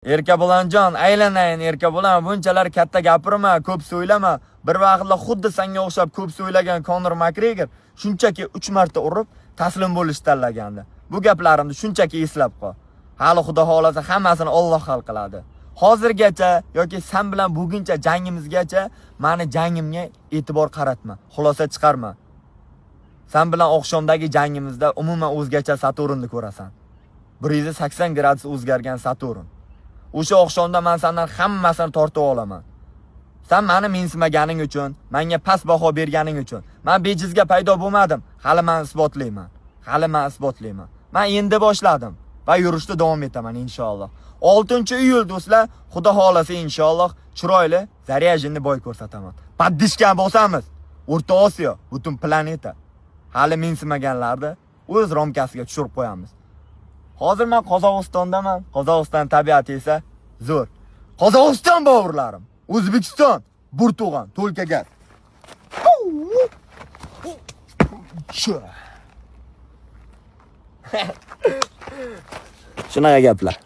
Erkabo'lanjon, aylanayin Erkabo'lan, bunchalar katta gapirma, ko'p so'ylama. Bir vaqtlar xuddi senga o'xshab ko'p so'ylagan Conor McGregor shunchaki 3 marta urib taslim bo'lishni tanlagandi. Bu gaplarimni shunchaki eslab qol. Hali Xudo xolasa hammasini Alloh hal qiladi. Hozirgacha yoki sen bilan buguncha jangimizgacha meni jangimga e'tibor qaratma, xulosa chiqarma. Sen bilan oqshomdagi jangimizda umuman o'zgacha Saturnni ko'rasan. 180 gradus o'zgargan Saturn. O'sha oqshomda men sendan hammasini tortib olaman. Sen meni mensimaganing uchun, menga past baho berganing uchun. Men bejizga paydo bo'lmadim. Hali men isbotlayman. Men endi boshladim va yurishda davom etaman inshaalloh. 6-iyul do'stlar, Xudo xolasa inshaalloh chiroyli zaryajinni boy ko'rsataman. Paddishkan bosamiz. O'rta Osiyo, butun planeta. Hali mensimaganlarni o'z romkasiga tushirib qo'yamiz. Hozir men Qozog'istondaman. Qozog'iston tabiati esa zo'r. Qozog'iston bovurlarim, O'zbekiston, Burtug'an, to'lka gaz. Shunaqa gaplar.